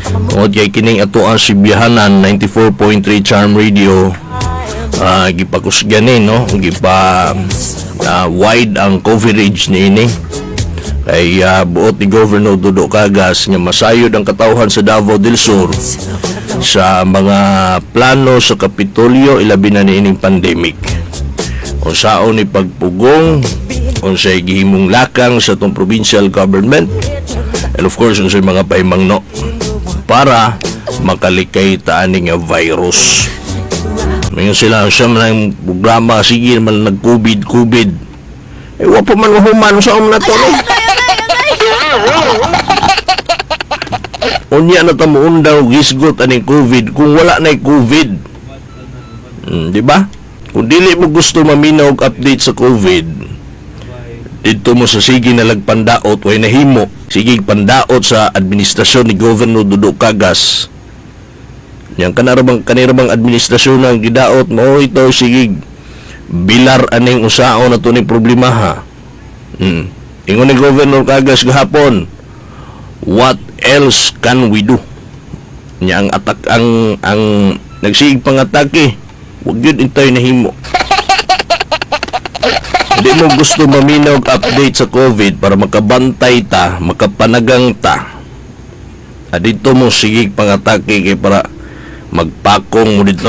Tungod kay kining ato ang Sibihanan 94.3 Charm Radio, gipakusganin, no? Wide ang coverage ni ini. Kay buot ni Governor Dodo Cagas nga masayod ang katawhan sa Davao del Sur sa mga plano sa Kapitolyo ilabi na niining pandemic. Unsaon ni pagpugong, unsay gihimong lakang sa tong provincial government, and of course unsay mga pahimangno para makalikay ta ani nga virus. Mayon sila sa mga programa, sige man nag-COVID. Wa pa man mahuman sa na to. Unya na ta muundaw gisgot aning COVID kung wala na COVID. Di ba? Kung dili mo gusto maminaw og update sa COVID, dito mo sa sige nalagpandaot way nahimo. Sige pandaot sa administrasyon ni Governor Dodo Cagas. Yang kanirabang administrasyon ang gidaot mo ito sige bilar aning usao na to ni problema ha. Ingon ni Governor Cagas gahapon, what else can we do? Nya ang nagsig pangatake, wag yun intay nahimo. Hindi mo gusto maminaw update sa COVID para makabantay ta, makapanagang ta. Dito mo sige pangatake kay para magpakong mo dito.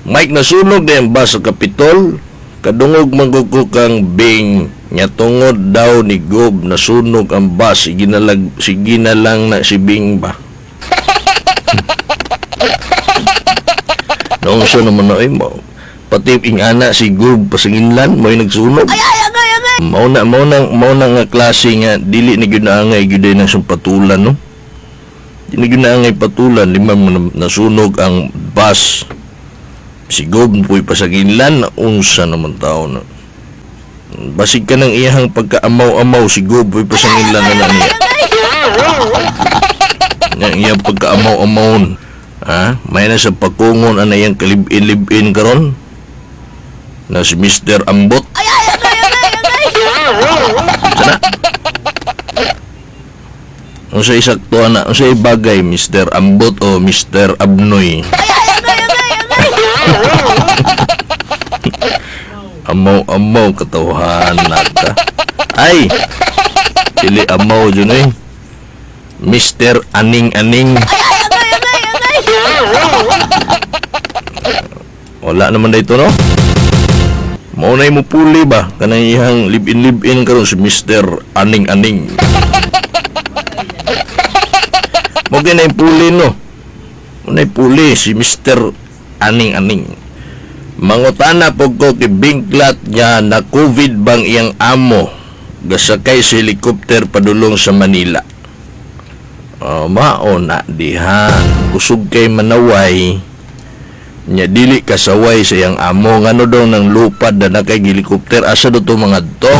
Mike, nasunog na ba sa Kapitol? Kadungog magkukang Bing nya tungod daw ni Gob nasunog ang bus. Sige na lang na si Bing ba? Noong siya naman na mo pati ingana si Gob pasanginlan mo yung nagsunog. Mao na nga klase nga dili ni gyud naangay gyud na siyang patulan, no? Dili gyud naangay patulan lima nasunog ang bus. Si Gob po'y pasaginlan na unsa naman tao na. Basig ka ng iyahang pagkaamaw-amaw, si Gob po'y pasaginlan na niya. Yang iyang pagkaamaw-amawon. May na sa pakungon na iyang kalibin-libin karon na si Mr. Ambot. Sana? Unsay sakto na, unsay bagay, Mr. Ambot o Mr. Abnoy? Amaw katawhan naka. Ay, dili amaw dyan eh. Mr. Aning-aning. Wala naman dito, no? Maunay mo puli ba? Kanang ihang live-in karon si Mr. Aning-aning. Mugin na yung puli, no? Maunay puli si Mr. Aning-aning. Mangutana po ko kibingklat niya na COVID bang iyang amo gasakay sa helikopter padulong sa Manila. Mao na diha kusog kay manaway nya dili kasaway sa iyang amo ngano daw ng lupad na nakay helikopter asa do to mga to.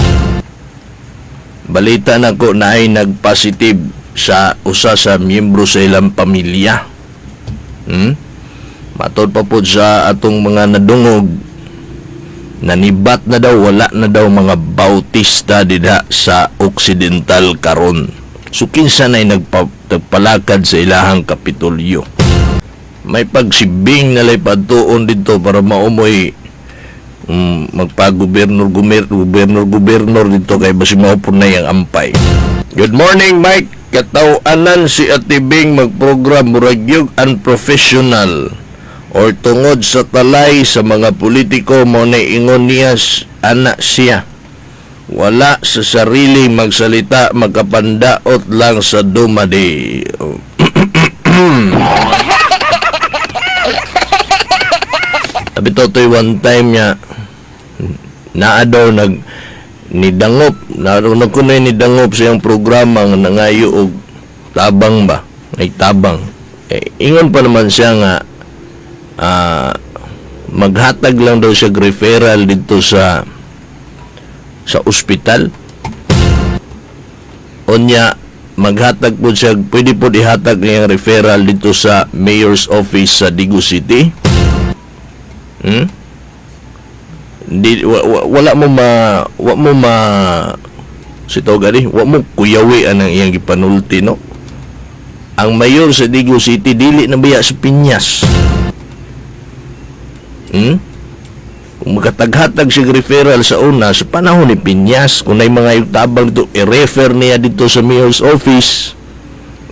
Balita na ko na ay nagpositive sa usa sa miyembro sa ilang pamilya. Matod pa po sa atong mga nadungog, nanibat na daw, wala na daw mga bautista dida sa Occidental karon. So kinsa na'y nagpalakad sa ilahang Kapitolyo. May pagsibing na lay padtuon dito para maumoy magpa-gobernor dito kay basi maupon na yung ampay. Good morning, Mike. Katawanan si Ate Bing magprogram muragyog unprofessional or tungod sa talay sa mga politiko mo na ingon niya anak siya. Wala sa sarili magsalita, magkapandaot lang sa dumadi. Sabi totoy one time niya naadaw nidangop naroon ko na nidangop sa iyang programa nga nangayo og tabang ba ay tabang ingon pa naman siya nga maghatag lang daw siya referral dito sa ospital. Unya maghatag po siya, pwede po ihatag niyang referral dito sa mayor's office sa Digu City. Wala mo ma Si Togani, wa mo kuyawi anang iyang gipanulti, no? Ang mayor sa Digo City, dili na biya sa Piñas. Kung makataghatag sig referral sa una, sa panahon ni Piñas, kung na mga yutabang dito, i-refer niya dito sa mayor's office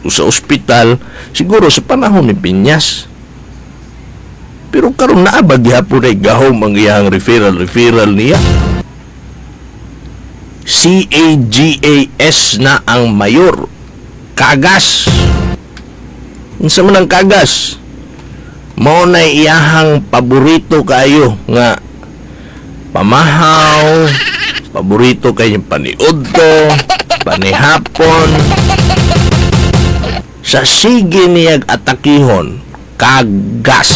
o sa ospital, siguro sa panahon ni Piñas. Pero karon na ba gihapon ay gahom ang iyang referral niya? CAGAS na ang mayor. Kagas. Unsa man ang kagas? Mao na iyahang paborito kayo nga pamahaw, paborito kayo paniudto, panihapon. Sa sige niyag atakihon, kagas.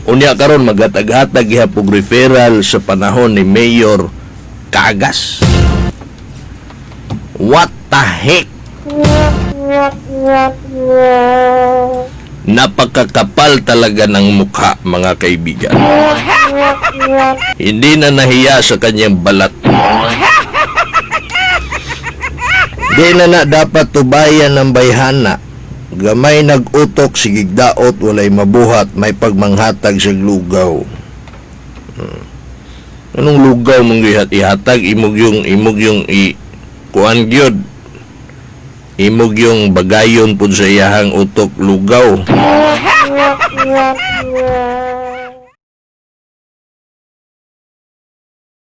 Unya karon magatag-hatag gihapon referral sa panahon ni Mayor Kagas. What the heck? Napakakapal talaga ng mukha, mga kaibigan. Hindi na nahiya sa kanyang balat. Di na dapat tubayan ng bayhana. Gamay nag-utok, sigigdaot, walay mabuhat, may pagmanghatag sa lugaw. Anong lugaw mong ihatag? Imog yung kuan gyud. Imog yung bagayon pud sa iyahang utok lugaw.